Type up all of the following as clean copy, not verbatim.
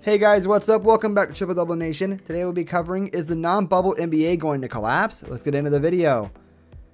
Hey guys, what's up? Welcome back to Triple Double Nation. Today we'll be covering, is the non-bubble NBA going to collapse? Let's get into the video.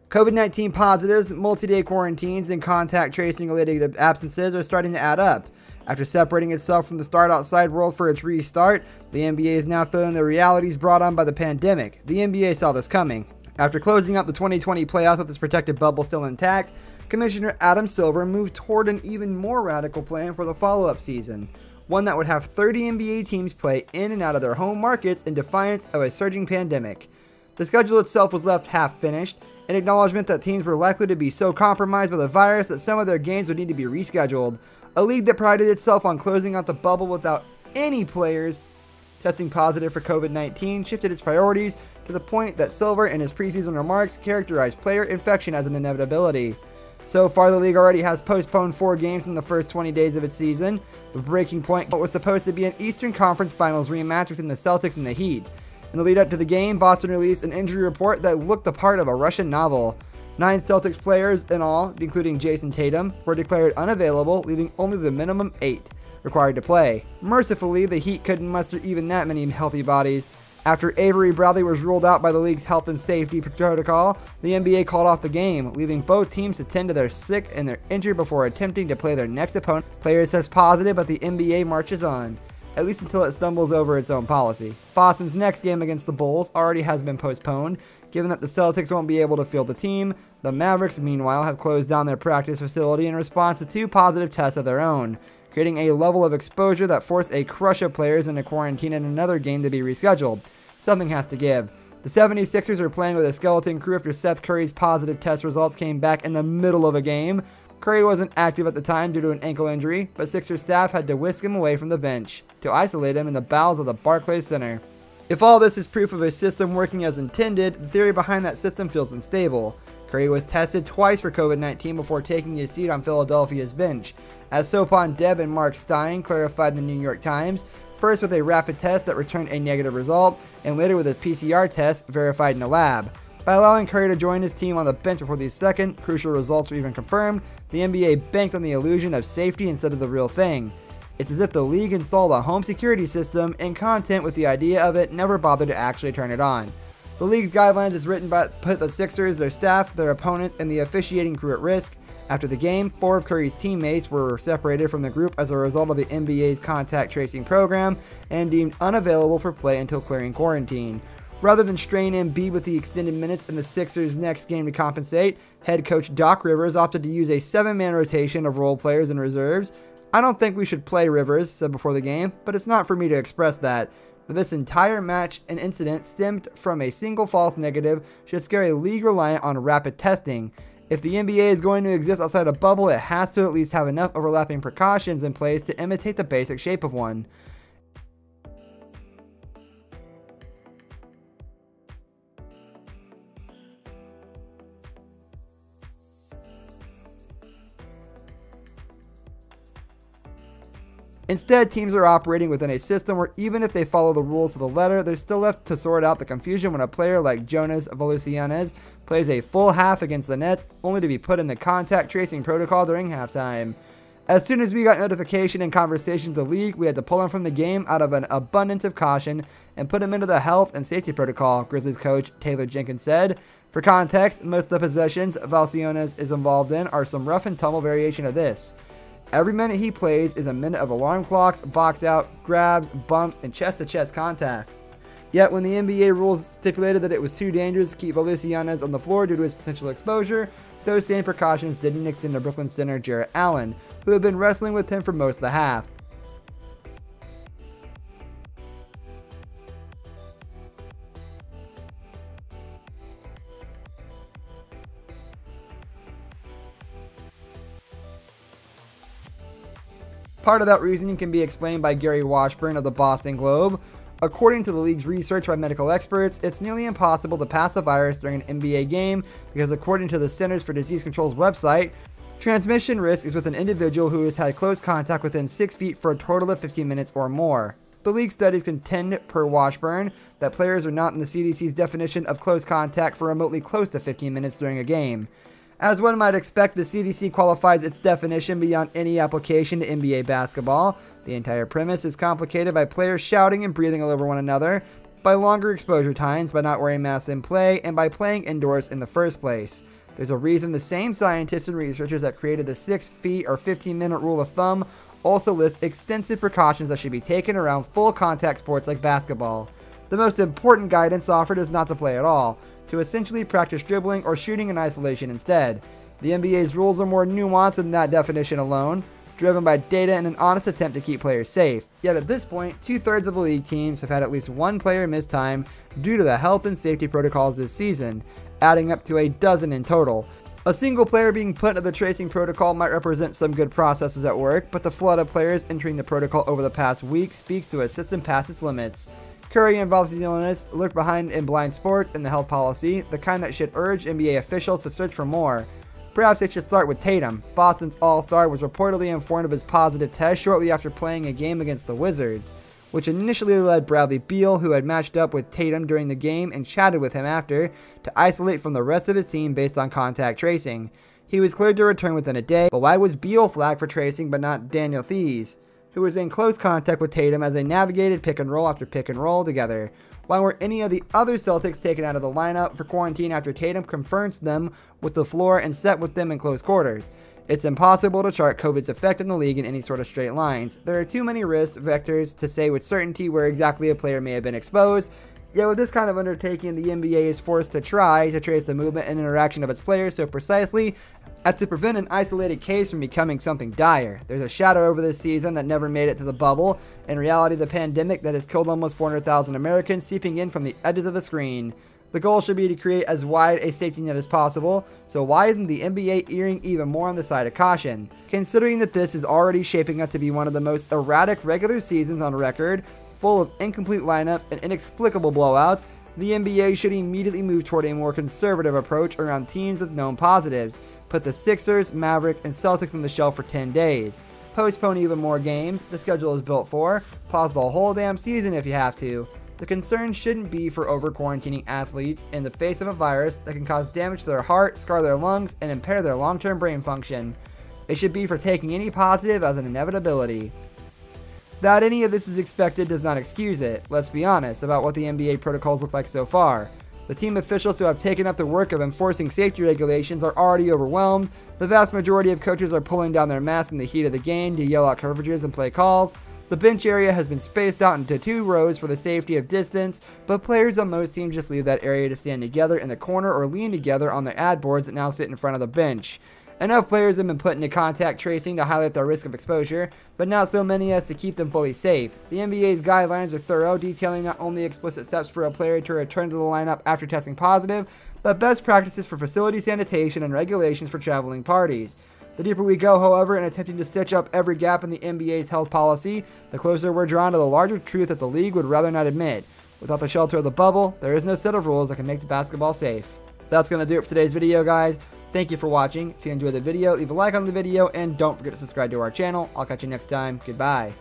COVID-19 positives, multi-day quarantines, and contact tracing related absences are starting to add up. After separating itself from the start outside world for its restart, the NBA is now feeling the realities brought on by the pandemic. The NBA saw this coming. After closing out the 2020 playoffs with its protected bubble still intact, Commissioner Adam Silver moved toward an even more radical plan for the follow-up season. One that would have 30 NBA teams play in and out of their home markets in defiance of a surging pandemic. The schedule itself was left half-finished, an acknowledgement that teams were likely to be so compromised by the virus that some of their games would need to be rescheduled. A league that prided itself on closing out the bubble without any players testing positive for COVID-19 shifted its priorities to the point that Silver in his preseason remarks characterized player infection as an inevitability. So far, the league already has postponed 4 games in the first 20 days of its season. The breaking point was supposed to be an Eastern Conference Finals rematch between the Celtics and the Heat. In the lead up to the game, Boston released an injury report that looked the part of a Russian novel. 9 Celtics players in all, including Jason Tatum, were declared unavailable, leaving only the minimum 8 required to play. Mercifully, the Heat couldn't muster even that many healthy bodies. After Avery Bradley was ruled out by the league's health and safety protocol, the NBA called off the game, leaving both teams to tend to their sick and their injured before attempting to play their next opponent. Players test positive, but the NBA marches on, at least until it stumbles over its own policy. Boston's next game against the Bulls already has been postponed, given that the Celtics won't be able to field the team. The Mavericks, meanwhile, have closed down their practice facility in response to 2 positive tests of their own, creating a level of exposure that forced a crush of players into quarantine and another game to be rescheduled. Something has to give. The 76ers are playing with a skeleton crew after Seth Curry's positive test results came back in the middle of a game. Curry wasn't active at the time due to an ankle injury, but Sixers staff had to whisk him away from the bench to isolate him in the bowels of the Barclays Center. If all this is proof of a system working as intended, the theory behind that system feels unstable. Curry was tested twice for COVID-19 before taking his seat on Philadelphia's bench. As Sopan Deb and Mark Stein clarified in the New York Times, first with a rapid test that returned a negative result, and later with a PCR test verified in a lab. By allowing Curry to join his team on the bench before these second, crucial results were even confirmed, the NBA banked on the illusion of safety instead of the real thing. It's as if the league installed a home security system and content with the idea of it never bothered to actually turn it on. The league's guidelines is written by put the Sixers, their staff, their opponents, and the officiating crew at risk. After the game, 4 of Curry's teammates were separated from the group as a result of the NBA's contact tracing program and deemed unavailable for play until clearing quarantine. Rather than strain Embiid with the extended minutes in the Sixers' next game to compensate, head coach Doc Rivers opted to use a 7-man rotation of role players and reserves. "I don't think we should play," Rivers said before the game, "but it's not for me to express that. This entire match and incident stemmed from a single false negative should scare a league reliant on rapid testing. If the NBA is going to exist outside a bubble, it has to at least have enough overlapping precautions in place to imitate the basic shape of one." Instead, teams are operating within a system where even if they follow the rules to the letter, they're still left to sort out the confusion when a player like Jonas Valanciunas plays a full half against the Nets, only to be put in the contact tracing protocol during halftime. "As soon as we got notification and conversation with the league, we had to pull him from the game out of an abundance of caution and put him into the health and safety protocol," Grizzlies coach Taylor Jenkins said. For context, most of the possessions Valanciunas is involved in are some rough and tumble variation of this. Every minute he plays is a minute of alarm clocks, box out, grabs, bumps, and chest-to-chest contacts. Yet when the NBA rules stipulated that it was too dangerous to keep Valanciunas on the floor due to his potential exposure, those same precautions didn't extend to Brooklyn center Jarrett Allen, who had been wrestling with him for most of the half. Part of that reasoning can be explained by Gary Washburn of the Boston Globe. According to the league's research by medical experts, it's nearly impossible to pass the virus during an NBA game because according to the Centers for Disease Control's website, transmission risk is with an individual who has had close contact within 6 feet for a total of 15 minutes or more. The league studies contend, per Washburn, that players are not in the CDC's definition of close contact for remotely close to 15 minutes during a game. As one might expect, the CDC qualifies its definition beyond any application to NBA basketball. The entire premise is complicated by players shouting and breathing all over one another, by longer exposure times, by not wearing masks in play, and by playing indoors in the first place. There's a reason the same scientists and researchers that created the 6 feet or 15-minute rule of thumb also list extensive precautions that should be taken around full contact sports like basketball. The most important guidance offered is not to play at all, to essentially practice dribbling or shooting in isolation instead. The NBA's rules are more nuanced than that definition alone, driven by data and an honest attempt to keep players safe. Yet at this point, 2/3 of the league teams have had at least one player miss time due to the health and safety protocols this season, adding up to a dozen in total. A single player being put into the tracing protocol might represent some good processes at work, but the flood of players entering the protocol over the past week speaks to a system past its limits. Curry and Valanciunas lurk behind in blind sports in the health policy, the kind that should urge NBA officials to search for more. Perhaps they should start with Tatum. Boston's all-star was reportedly informed of his positive test shortly after playing a game against the Wizards, which initially led Bradley Beal, who had matched up with Tatum during the game and chatted with him after, to isolate from the rest of his team based on contact tracing. He was cleared to return within a day, but why was Beal flagged for tracing but not Daniel Theis, who was in close contact with Tatum as they navigated pick and roll after pick and roll together? Why were any of the other Celtics taken out of the lineup for quarantine after Tatum confronts them with the floor and sat with them in close quarters? It's impossible to chart COVID's effect on the league in any sort of straight lines. There are too many risk vectors to say with certainty where exactly a player may have been exposed. Yet with this kind of undertaking, the NBA is forced to try to trace the movement and interaction of its players so precisely as to prevent an isolated case from becoming something dire. There's a shadow over this season that never made it to the bubble. In reality, the pandemic that has killed almost 400,000 Americans seeping in from the edges of the screen. The goal should be to create as wide a safety net as possible, so why isn't the NBA erring even more on the side of caution? Considering that this is already shaping up to be one of the most erratic regular seasons on record, full of incomplete lineups and inexplicable blowouts, the NBA should immediately move toward a more conservative approach around teams with known positives. Put the Sixers, Mavericks, and Celtics on the shelf for 10 days. Postpone even more games, the schedule is built for. Pause the whole damn season if you have to. The concern shouldn't be for over-quarantining athletes in the face of a virus that can cause damage to their heart, scar their lungs, and impair their long-term brain function. It should be for taking any positive as an inevitability. That any of this is expected does not excuse it. Let's be honest about what the NBA protocols look like so far. The team officials who have taken up the work of enforcing safety regulations are already overwhelmed. The vast majority of coaches are pulling down their masks in the heat of the game to yell out coverages and play calls. The bench area has been spaced out into 2 rows for the safety of distance, but players on most teams just leave that area to stand together in the corner or lean together on their ad boards that now sit in front of the bench. Enough players have been put into contact tracing to highlight their risk of exposure, but not so many as to keep them fully safe. The NBA's guidelines are thorough, detailing not only explicit steps for a player to return to the lineup after testing positive, but best practices for facility sanitation and regulations for traveling parties. The deeper we go, however, in attempting to stitch up every gap in the NBA's health policy, the closer we're drawn to the larger truth that the league would rather not admit. Without the shelter of the bubble, there is no set of rules that can make the basketball safe. That's going to do it for today's video, guys. Thank you for watching. If you enjoyed the video, leave a like on the video, and don't forget to subscribe to our channel. I'll catch you next time. Goodbye.